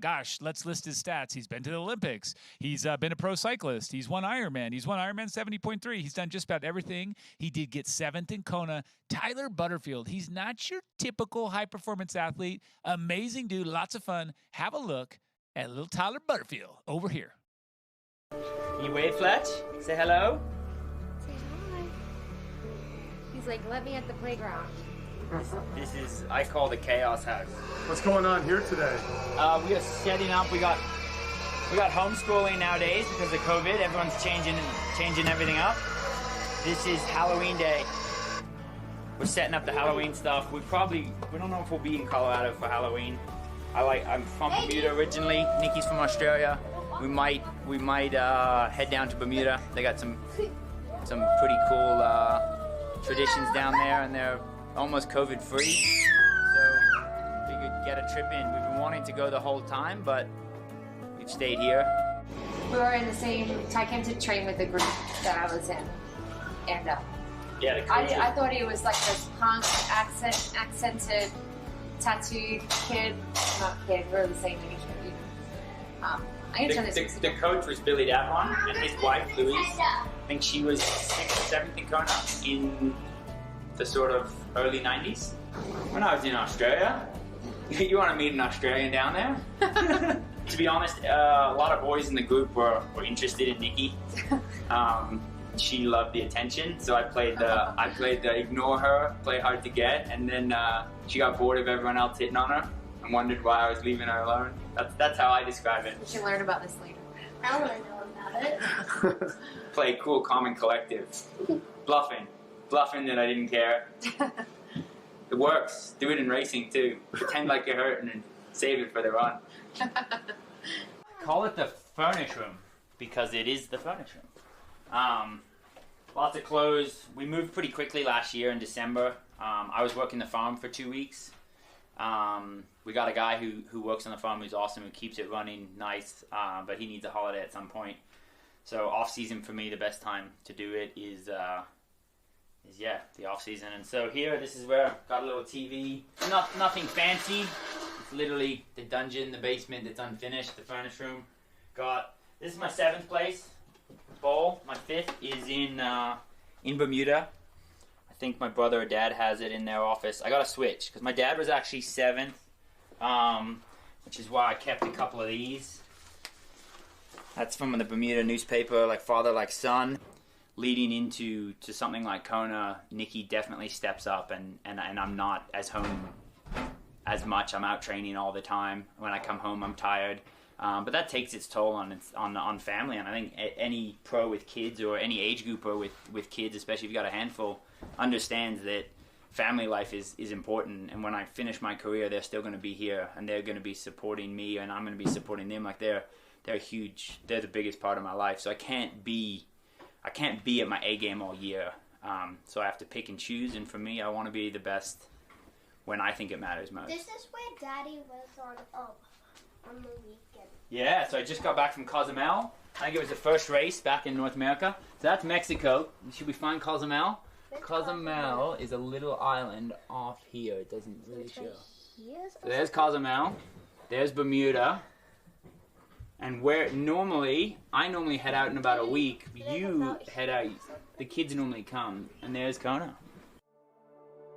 gosh, let's list his stats. He's been to the Olympics. He's been a pro cyclist. He's won Ironman. He's won Ironman 70.3. He's done just about everything. He did get 7th in Kona. Tyler Butterfield. He's not your typical high-performance athlete. Amazing dude. Lots of fun. Have a look at little Tyler Butterfield over here. You wave, Fletch? Say hello. Say hi. He's like, let me at the playground. This is, I call the chaos house. What's going on here today? We are setting up. We got homeschooling nowadays because of COVID. Everyone's changing everything up. This is Halloween day. We're setting up the Halloween stuff. We don't know if we'll be in Colorado for Halloween. I'm from Bermuda originally. Nikki's from Australia. We might head down to Bermuda. They got some pretty cool traditions down there, and they're almost COVID free. So we could get a trip in. We've been wanting to go the whole time, but we've stayed here. We were in the same, I came to train with the group that I was in. And Yeah, the I thought he was like this punk accented, tattooed kid. Not kid, we're the same age. I can turn this. The coach was Billy Davon, and his wife Louise. I think she was 6th or 7th in Kona in the sort of early 90s. When I was in Australia, you want to meet an Australian down there? To be honest, a lot of boys in the group were interested in Nikki. She loved the attention, so I played the ignore her, play hard to get, and then she got bored of everyone else hitting on her and wondered why I was leaving her alone. That's how I describe it. We should learn about this later. I want to know about it. Play cool, calm, and collective. Bluffing that I didn't care. It works. Do it in racing too. Pretend like you're hurt and save it for the run. Call it the furnish room because it is the furnish room. Lots of clothes. We moved pretty quickly last year in December. I was working the farm for 2 weeks. We got a guy who works on the farm who's awesome, who keeps it running nice, but he needs a holiday at some point. So off season for me, the best time to do it is the off season. And so here, this is where I've got a little TV. Nothing fancy. It's literally the dungeon, the basement that's unfinished, the furnace room. This is my 7th place bowl. My 5th is in Bermuda. I think my brother or dad has it in their office. I got to switch because my dad was actually 7th, which is why I kept a couple of these. That's from the Bermuda newspaper, like father, like son. Leading into something like Kona, Nikki definitely steps up, and I'm not as home as much. I'm out training all the time. When I come home, I'm tired. But that takes its toll on family, and I think any pro with kids or any age grouper with kids, especially if you got a handful, understands that family life is important. And when I finish my career, they're still going to be here, and they're going to be supporting me, and I'm going to be supporting them. Like they're huge. They're the biggest part of my life. So I can't be at my A game all year. So I have to pick and choose. And for me, I want to be the best when I think it matters most. This is where Daddy was on the weekend. Yeah, so I just got back from Cozumel. I think it was the first race back in North America. So that's Mexico. Should we find Cozumel? Cozumel is a little island off here. It doesn't really show. So there's Cozumel. There's Bermuda. And where I normally head out in about a week. You head out. The kids normally come. And there's Kona.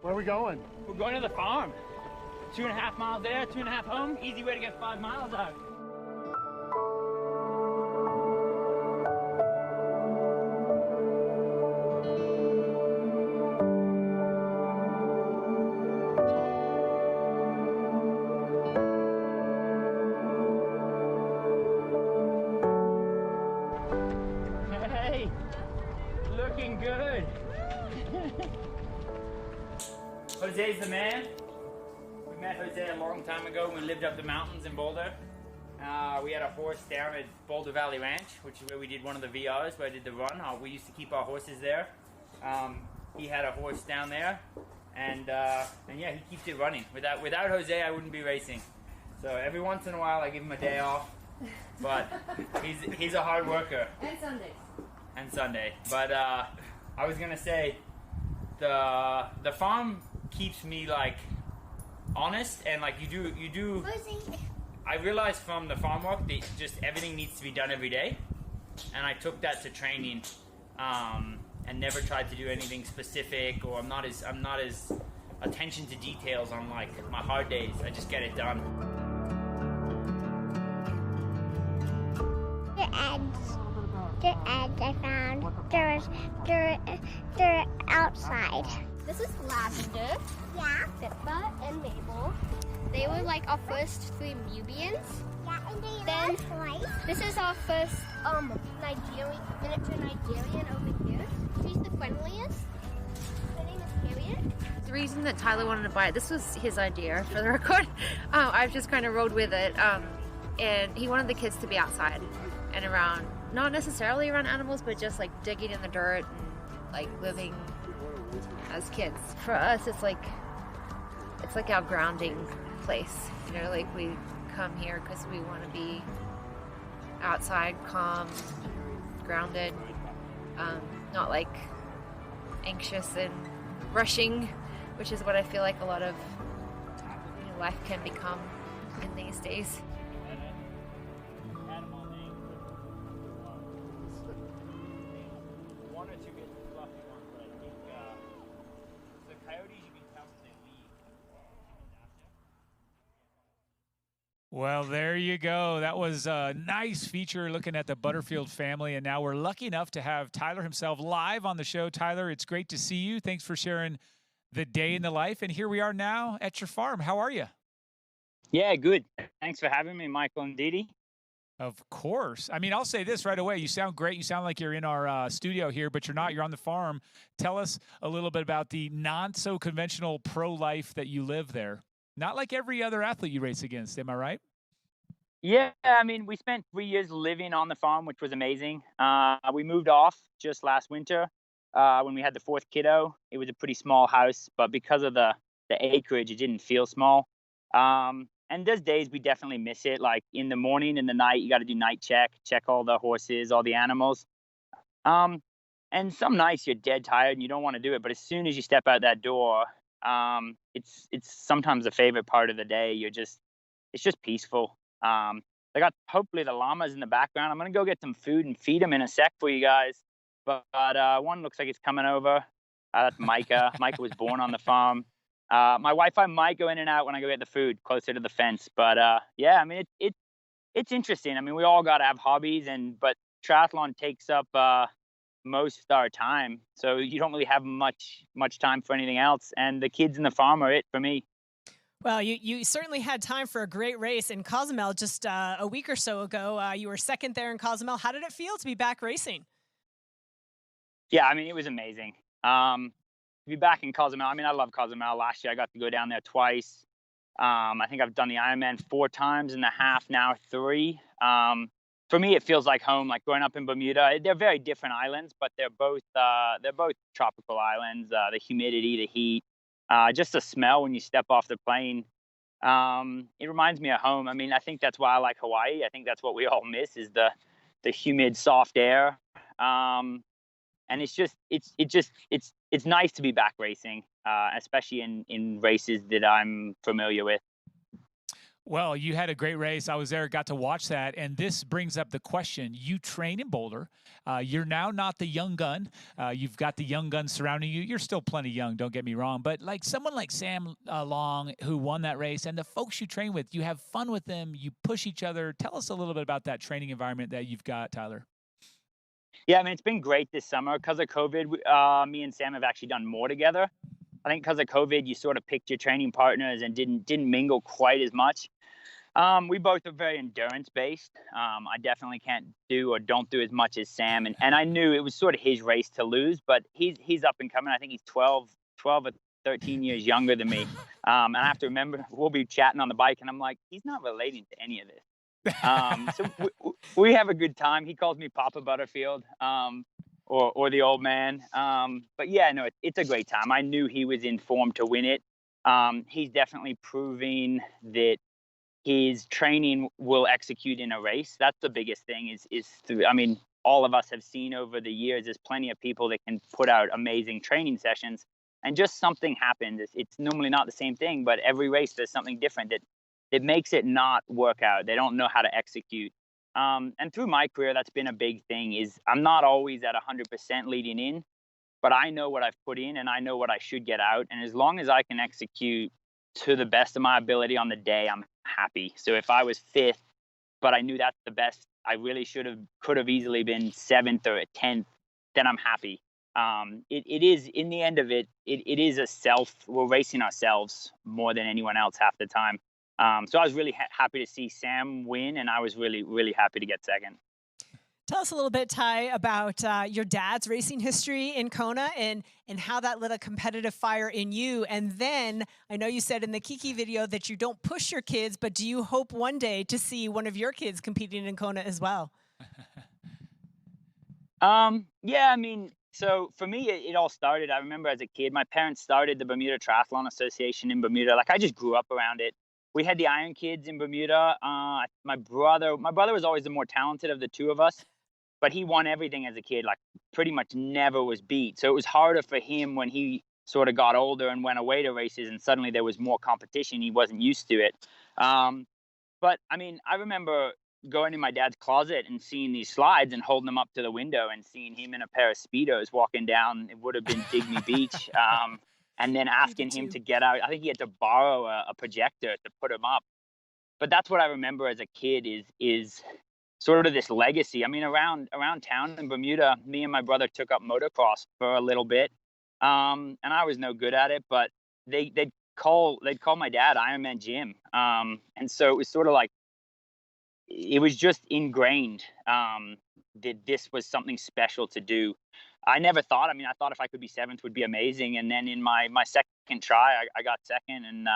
Where are we going? We're going to the farm. 2.5 miles there, 2.5 home. Easy way to get 5 miles out. Hey, looking good. Jose's the man. We met Jose a long time ago when we lived up the mountains in Boulder. We had a horse down at Boulder Valley Ranch, which is where we did one of the VRs, where I did the run. We used to keep our horses there. He had a horse down there, and yeah, he keeps it running. Without Jose, I wouldn't be racing. So every once in a while, I give him a day off, but he's a hard worker. And Sundays. And Sunday. But I was gonna say, the farm keeps me like honest, and like you do I realized from the farm work that just everything needs to be done every day, and I took that to training, and never tried to do anything specific, or I'm not as attention to details on like my hard days. I just get it done. The eggs I found, they're outside. This is Lavender, Yeah, Pippa, and Mabel. They were like our first 3 Nubians. yeah, and they Then- look twice. This is our first miniature Nigerian over here. She's the friendliest. Her name is Harriet. The reason that Tyler wanted to buy it, this was his idea for the record. I've just kind of rode with it. And he wanted the kids to be outside and around, not necessarily around animals, but just like digging in the dirt and like living as kids. For us, it's like our grounding place. You know, like we come here because we want to be outside, calm, grounded, not like anxious and rushing, which is what I feel like a lot of life can become in these days. One or two get fluffy ones, but I think the coyotes you can tell they leave. Well, there you go. That was a nice feature looking at the Butterfield family. And now we're lucky enough to have Tyler himself live on the show. Tyler, it's great to see you. Thanks for sharing the day in the life. And here we are now at your farm. How are you? Yeah, good. Thanks for having me, Michael and Didi. Of course. I mean, I'll say this right away. You sound great. You sound like you're in our studio here, but you're not. You're on the farm. Tell us a little bit about the not-so-conventional pro life that you live there. Not like every other athlete you race against. Am I right? Yeah, I mean, we spent 3 years living on the farm, which was amazing. We moved off just last winter when we had the 4th kiddo. It was a pretty small house, but because of the acreage, it didn't feel small. And there's days we definitely miss it. Like in the morning and the night, you got to do night check all the horses, all the animals. And some nights you're dead tired and you don't want to do it. But as soon as you step out that door, it's sometimes a favorite part of the day. It's just peaceful. They got hopefully the llamas in the background. I'm gonna go get some food and feed them in a sec for you guys. But one looks like it's coming over. That's Micah. Micah was born on the farm. My wife I might go in and out when I go get the food closer to the fence. But yeah, I mean it's interesting. I mean we all got to have hobbies, but triathlon takes up most of our time, so you don't really have much time for anything else. And the kids in the farm are it for me. Well, you certainly had time for a great race in Cozumel just a week or so ago. You were second there in Cozumel. How did it feel to be back racing? Yeah, I mean, it was amazing. To be back in Cozumel, I mean, I love Cozumel. Last year, I got to go down there twice. I think I've done the Ironman 4 times in the half, now 3. For me, it feels like home, like growing up in Bermuda. They're very different islands, but they're both tropical islands. The humidity, the heat. Just the smell when you step off the plane, it reminds me of home. I mean, I think that's why I like Hawaii. I think that's what we all miss is the humid, soft air. And it's nice to be back racing, especially in races that I'm familiar with. Well, you had a great race. I was there, got to watch that. And this brings up the question. You train in Boulder. You're now not the young gun. You've got the young guns surrounding you. You're still plenty young, don't get me wrong. But like someone like Sam Long, who won that race, and the folks you train with, you have fun with them. You push each other. Tell us a little bit about that training environment that you've got, Tyler. Yeah, I mean, it's been great this summer. Because of COVID, me and Sam have actually done more together. I think because of COVID, you sort of picked your training partners and didn't mingle quite as much. We both are very endurance based. I definitely can't do or don't do as much as Sam, and I knew it was sort of his race to lose. But he's up and coming. I think he's 12 or 13 years younger than me. And I have to remember we'll be chatting on the bike, and I'm like, he's not relating to any of this. So we have a good time. He calls me Papa Butterfield. Or the old man. But yeah, no, it's a great time. I knew he was in form to win it. He's definitely proving that his training will execute in a race. That's the biggest thing is through, I mean, all of us have seen over the years, there's plenty of people that can put out amazing training sessions and just something happens. It's normally not the same thing, but every race there's something different that it makes it not work out. They don't know how to execute. And through my career, that's been a big thing. Is I'm not always at 100% leading in, but I know what I've put in and I know what I should get out. And as long as I can execute to the best of my ability on the day, I'm happy. So if I was fifth, but I knew that's the best, I really could have easily been seventh or 10th, then I'm happy. It is, in the end of it, it is we're racing ourselves more than anyone else half the time. So I was really happy to see Sam win, and I was really, really happy to get second. Tell us a little bit, Ty, about your dad's racing history in Kona and how that lit a competitive fire in you. And then I know you said in the Kiki video that you don't push your kids, but do you hope one day to see one of your kids competing in Kona as well? Yeah, I mean, so for me, it all started. I remember as a kid, my parents started the Bermuda Triathlon Association in Bermuda. Like, I just grew up around it. We had the Iron Kids in Bermuda. My brother was always the more talented of the two of us, but he won everything as a kid, like pretty much never was beat. So it was harder for him when he sort of got older and went away to races and suddenly there was more competition. He wasn't used to it. But I mean, I remember going in my dad's closet and seeing these slides and holding them up to the window and seeing him in a pair of Speedos walking down. It would have been Digby Beach. And then asking him to get out. I think he had to borrow a projector to put him up. But that's what I remember as a kid is sort of this legacy. I mean, around town in Bermuda, me and my brother took up motocross for a little bit. And I was no good at it, but they'd call my dad Ironman Jim. And so it was sort of like, it was just ingrained that this was something special to do. I never thought, I thought if I could be seventh would be amazing. And then in my second try, I got second. And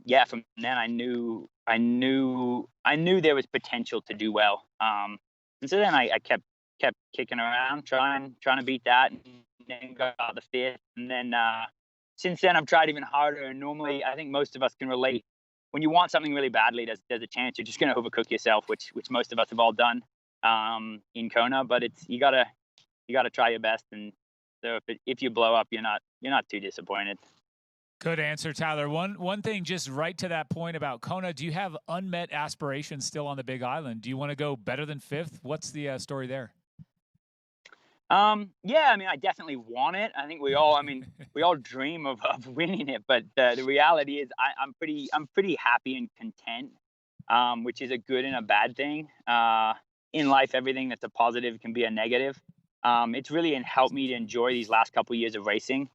yeah, from then I knew there was potential to do well. And so then I kept kicking around, trying to beat that, and then got the fifth. And then since then I've tried even harder. And normally, I think most of us can relate. When you want something really badly, there's a chance you're just going to overcook yourself, which most of us have all done in Kona. But you gotta try your best, and so if you blow up, you're not too disappointed. Good answer, Tyler. One thing, just right to that point about Kona, do you have unmet aspirations still on the Big Island? Do you want to go better than fifth? What's the story there? Yeah, I definitely want it. I think we all dream of winning it, but the reality is I'm pretty happy and content, which is a good and a bad thing. In life, everything that's a positive can be a negative. It's really helped me to enjoy these last couple of years of racing,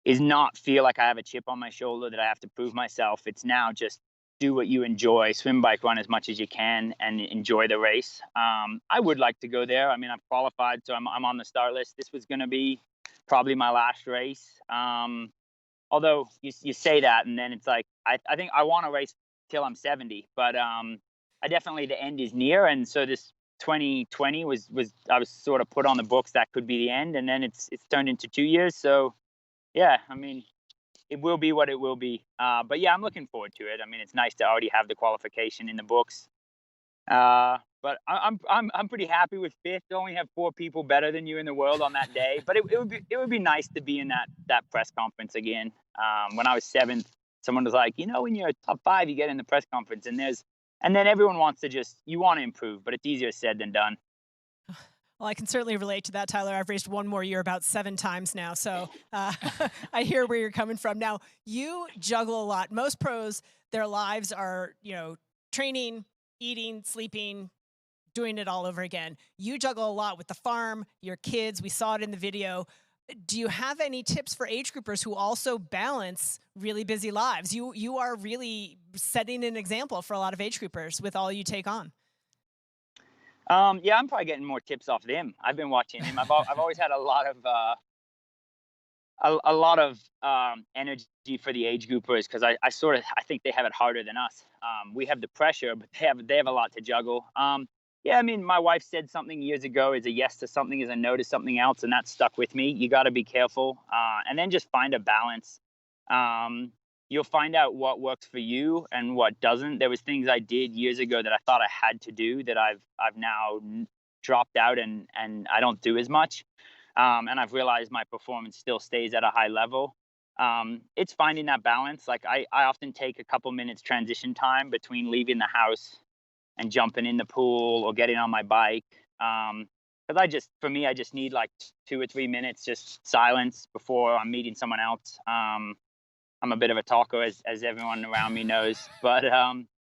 is not feel like I have a chip on my shoulder that I have to prove myself. It's now just do what you enjoy, swim, bike, run as much as you can, and enjoy the race. I would like to go there. I'm qualified, so I'm on the start list. This was going to be probably my last race. Although you say that, and then it's like, I think I want to race till I'm 70, but I definitely, the end is near. And so this 2020 was I was sort of put on the books that could be the end, and then it's turned into 2 years. So yeah, it will be what it will be. But yeah, I'm looking forward to it. It's nice to already have the qualification in the books. But I'm pretty happy with fifth. To only have 4 people better than you in the world on that day. But it would be nice to be in that press conference again. When I was seventh, someone was like, when you're top 5, you get in the press conference, and then everyone wants to you want to improve, but it's easier said than done. Well, I can certainly relate to that, Tyler. I've raced one more year about 7 times now, so I hear where you're coming from. Now, you juggle a lot. Most pros, their lives are, training, eating, sleeping, doing it all over again. You juggle a lot with the farm, your kids. We saw it in the video. Do you have any tips for age groupers who also balance really busy lives? You are really setting an example for a lot of age groupers with all you take on. Yeah, I'm probably getting more tips off them. I've been watching him. I've always had a lot of energy for the age groupers, because I think they have it harder than us. We have the pressure, but they have a lot to juggle. Yeah, my wife said something years ago: is a yes to something is a no to something else, and that stuck with me. You got to be careful, and then just find a balance. You'll find out what works for you and what doesn't. There was things I did years ago that I thought I had to do that I've now dropped out and I don't do as much. And I've realized my performance still stays at a high level. It's finding that balance. Like I often take a couple minutes transition time between leaving the house and jumping in the pool or getting on my bike. Because for me, I just need like 2 or 3 minutes just silence before I'm meeting someone else. I'm a bit of a talker, as everyone around me knows. But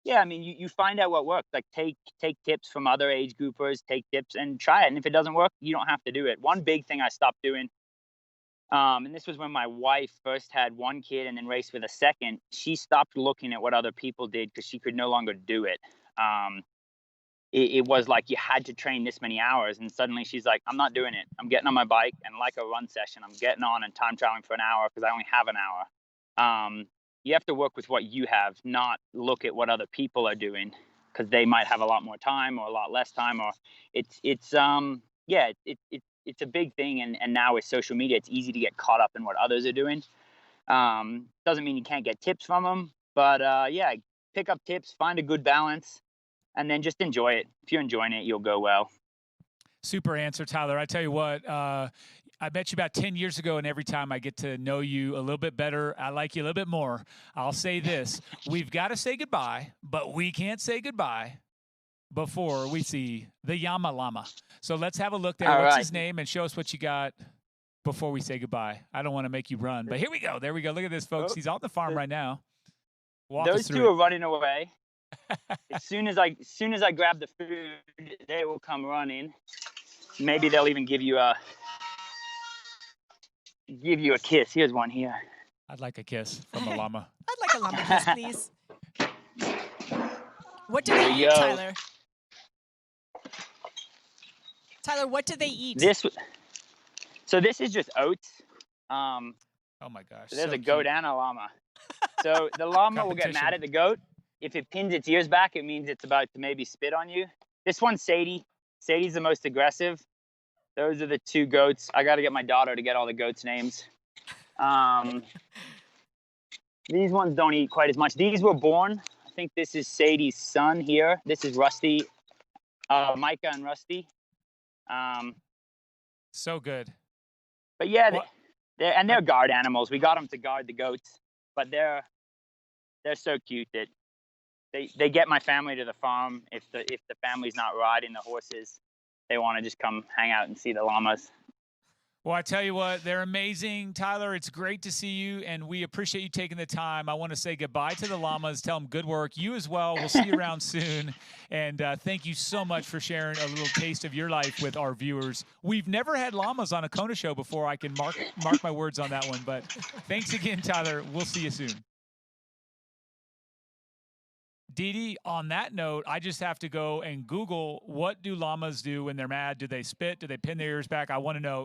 yeah, I mean, you find out what works. Like take tips from other age groupers, take tips and try it. And if it doesn't work, you don't have to do it. One big thing I stopped doing, and this was when my wife first had one kid and then raced with a second. She stopped looking at what other people did because she could no longer do it. It was like you had to train this many hours, and suddenly she's like, I'm not doing it. I'm getting on my bike, and like a run session, I'm getting on and time traveling for an hour because I only have an hour. You have to work with what you have, not look at what other people are doing, because they might have a lot more time or a lot less time, or it's a big thing. And now with social media, it's easy to get caught up in what others are doing. Doesn't mean you can't get tips from them, but yeah, pick up tips, find a good balance, and then just enjoy it. If you're enjoying it, you'll go well. Super answer, Tyler. I tell you what, I met you about 10 years ago, and every time I get to know you a little bit better, I like you a little bit more. I'll say this. We've got to say goodbye, but we can't say goodbye before we see the Yama Llama. So let's have a look there. All What's right. his name? And show us what you got before we say goodbye. I don't want to make you run, but here we go. There we go. Look at this, folks. He's on the farm right now. Walk us Those through two it. are running away. As soon as I grab the food, they will come running. Maybe they'll even give you a kiss. Here's one here. I'd like a kiss from a llama. I'd like a llama kiss, please. What do they There you eat, go. Tyler? Tyler, what do they eat? So this is just oats. Oh my gosh. So there's so a goat cute. and a llama. So the llama will get Competition. mad at the goat. If it pins its ears back, it means it's about to maybe spit on you. This one's Sadie. Sadie's the most aggressive. Those are the two goats. I got to get my daughter to get all the goats' names. These ones don't eat quite as much. These were born. I think this is Sadie's son here. This is Rusty, Micah and Rusty. So good. But yeah, What- they're guard animals. We got them to guard the goats, but they're so cute that they get my family to the farm. If the family's not riding the horses, they want to just come hang out and see the llamas. Well, I tell you what, they're amazing. Tyler, it's great to see you, and we appreciate you taking the time. I want to say goodbye to the llamas, tell them good work. You as well. We'll see you around soon. And thank you so much for sharing a little taste of your life with our viewers. We've never had llamas on a Kona show before. I can mark my words on that one. But thanks again, Tyler. We'll see you soon. Dee, on that note, I just have to go and Google, what do llamas do when they're mad? Do they spit? Do they pin their ears back? I want to know.